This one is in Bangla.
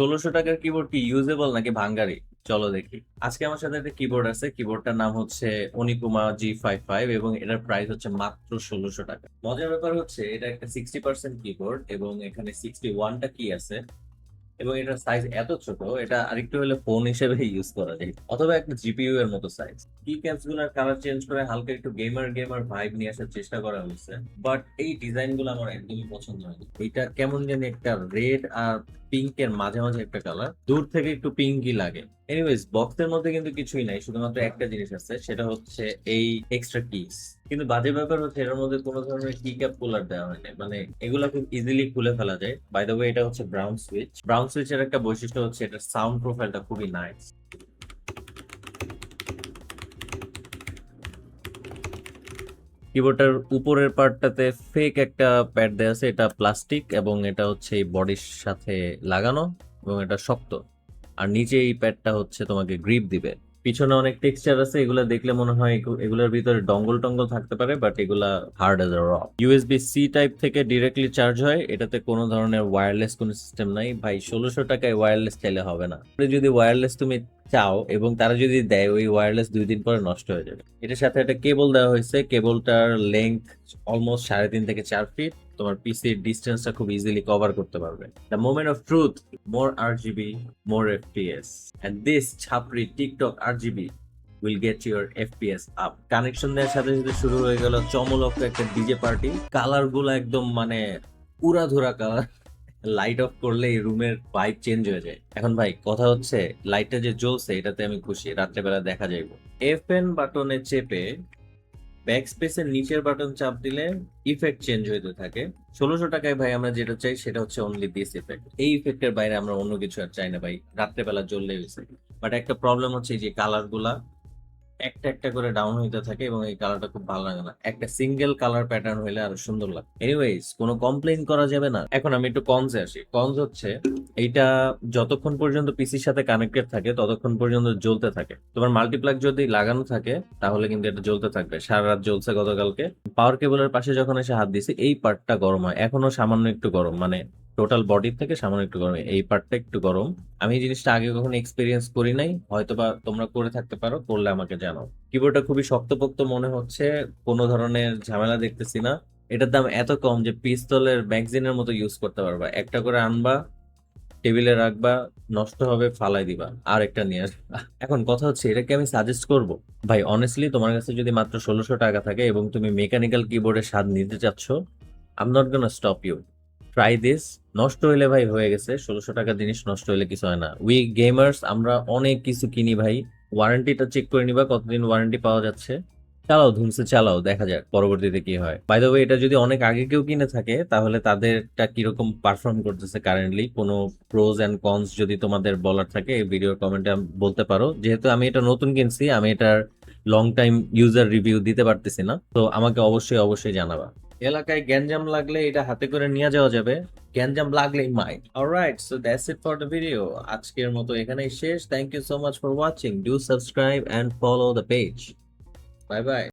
1600 টাকার কিবোর্ড কি ইউজেবল নাকি ভাঙ্গারি? চলো দেখি। আজকে আমার সাথে একটা কিবোর্ড আছে, কিবোর্ডটার নাম হচ্ছে অনিকুমা G55 এবং এটার প্রাইস হচ্ছে মাত্র 1600 টাকা। মজার ব্যাপার হচ্ছে এটা একটা 60% কিবোর্ড এবং এখানে 61টা কি আছে এবং এটার সাইজ এত ছোট, এটা আরেকটু হলে ফোন হিসেবে ইউজ করা যায় অথবা একটা জিপিইউ এর মতো সাইজ। কি ক্যাপস গুলার কালার চেঞ্জ করে হালকা একটু গেমার গেমার ভাইব নিয়ে আসার চেষ্টা করা হয়েছে, বাট এই ডিজাইন গুলো আমার একদমই পছন্দ হয়নি। এটা কেমন জানি একটা রেড আর পিঙ্ক এর মাঝামাঝি একটা কালার, দূর থেকে একটু পিঙ্কই লাগে। এনিওয়েজ, বক্সের মধ্যে কিন্তু কিছুই নাই, শুধুমাত্র একটা জিনিস আছে, সেটা হচ্ছে এই এক্সট্রা কিস। কিন্তু বাজে ব্যাপার হচ্ছে এটার মধ্যে কোনো ধরনের কি ক্যাপ কুলার দেওয়া হয়নি, মানে এগুলা খুব ইজিলি খুলে ফেলা যায়। বাই দ্য ওয়ে, এটা হচ্ছে ব্রাউন সুইচ। ব্রাউন সুইচের একটা বৈশিষ্ট্য হচ্ছে এটার সাউন্ড প্রোফাইলটা খুবই নাইস। কিবোর্ডটার উপরের পার্টটাতে ফেক একটা প্যাড দেওয়া আছে, এটা প্লাস্টিক এবং এটা হচ্ছে এই বডির সাথে লাগানো এবং এটা শক্ত। আর নিচে এই প্যাডটা হচ্ছে তোমাকে গ্রিপ দিবে। পিছনে অনেক টেক্সচার আছে, এগুলা দেখলে মনে হয় এগুলোর ভিতরে ডঙ্গল টঙ্গল থাকতে পারে, বাট এগুলা hard as a rock. USB C type থেকে ডিরেক্টলি চার্জ হয়, এটাতে কোনো ধরনের ওয়্যারলেস কোনো সিস্টেম নাই ভাই। 1600 টাকায় ওয়্যারলেস চাইলে হবে না। যদি ওয়্যারলেস তুমি চাও এবং তারা যদি দেয়, ওই ওয়্যারলেস 2 দিন পরে নষ্ট হয়ে যাবে। এটার সাথে একটা কেবল দেওয়া হয়েছে, কেবলটার লেন্থ অলমোস্ট 3.5 থেকে 4 ফিট। তোমার পিসির ডিস্টেন্সটা খুব ইজিলি কভার করতে পারবে। The moment of truth, more RGB, more FPS, and this ছাপরি TikTok RGB will get your FPS up। Connection দেওয়ার সাথে সাথে শুরু হয়ে গেল চমলক একটা ডিজে পার্টি। কালার গুলো একদম মানে উড়াধুরা কালার। লাইট অফ করলে এই রুমের ভাইব চেঞ্জ হয়ে যায়। এখন ভাই কথা হচ্ছে, লাইটটা যে জ্বলছে এটাতে আমি খুশি, রাত্রেবেলা দেখা যাইব। FN বাটনে চেপে ব্যাক স্পেসের নিচের বাটন চাপ দিলে ইফেক্ট চেঞ্জ হইতে থাকে। 1600 টাকায় ভাই আমরা যেটা চাই সেটা হচ্ছে অনলি দিস ইফেক্ট। এই ইফেক্টের বাইরে আমরা অন্য কিছু আর চাই না ভাই, রাত্রেবেলা জ্বললে হয়েছে। বাট একটা প্রবলেম হচ্ছে এই যে কালার গুলা একটা একটা করে ডাউন হইতে থাকে এবং এই কালারটা খুব ভালো লাগে না। একটা সিঙ্গেল কালার প্যাটার্ন হইলে আরো সুন্দর লাগে। এনিওয়েজ, কোনো কমপ্লেইন করা যাবে না। এখন আমি একটু কনসে আসি। কনস হচ্ছে এইটা যতক্ষণ পর্যন্ত পিসির সাথে কানেক্টেড থাকে ততক্ষণ পর্যন্ত জ্বলতে থাকে। তোমার মাল্টিপ্লাগ যদি লাগানো থাকে তাহলে কিন্তু এটা জ্বলতে থাকবে। সারা রাত জ্বলছে গতকালকে। পাওয়ার কেবলের পাশে যখন এসে হাত দিছি এই পার্টটা গরম হয়, এখনো সামান্য একটু গরম, মানে টোটাল বডি থেকে সামান্য একটু গরম, এই পার্টটা একটু গরম। আমি এই জিনিসটা আগে কখনো এক্সপিরিয়েন্স করি নাই, হয়তোবা তোমরা করে থাকতে পারো, করলে আমাকে জানাও। কিবোর্ডটা খুবই শক্তপোক্ত মনে হচ্ছে, কোনো ধরনের ঝামেলা দেখতেছি না। এটার দাম এত কম যে পিস্তলের ম্যাগাজিনের মতো ইউজ করতে পারবা। একটা করে আনবা, টেবিলে রাখবা, নষ্ট হবে ফালাই দিবা, আর একটা নিয়ে আসবা। এখন কথা হচ্ছে, এটাকে আমি সাজেস্ট করব? ভাই অনেস্টলি, তোমার কাছে যদি মাত্র 1600 টাকা থাকে এবং তুমি মেকানিক্যাল কিবোর্ডের স্বাদ নিতে চাচ্ছ, I am not gonna stop you. Try this. নষ্ট হইলে ভাই হয়ে গেছে, 1600 টাকা জিনিস নষ্ট হইলে কিছু হয় না। উই গেমার্স আমরা অনেক কিছু কিনি ভাই। ওয়ারেন্টিটা চেক করে নিবা, কতদিন ওয়ারেন্টি পাওয়া যাচ্ছে। চালাও ধুমসে চালাও, দেখা যাক পরবর্তীতে কি হয়। বাই দ্য ওয়ে, এটা যদি অনেক আগে কেউ কিনে থাকে তাহলে তাদেরটা কিরকম পারফর্ম করতেছে কারেন্টলি, কোনো প্রোজ এন্ড কনস যদি তোমাদের বলার থাকে এই ভিডিওর কমেন্টে বলতে পারো। যেহেতু আমি এটা নতুন কিনছি, আমি এটার লং টাইম ইউজার রিভিউ দিতে পারতেছি না, তো আমাকে অবশ্যই অবশ্যই জানাবা। এলাকায় গ্যাঞ্জাম লাগলে এটা হাতে করে নিয়ে যাওয়া যাবে, গ্যাঞ্জাম লাগলেই মাই। Alright, so that's it for the video. আজকের মতো এখানেই শেষ। Thank you so much for watching. Do subscribe and follow the page. Bye by.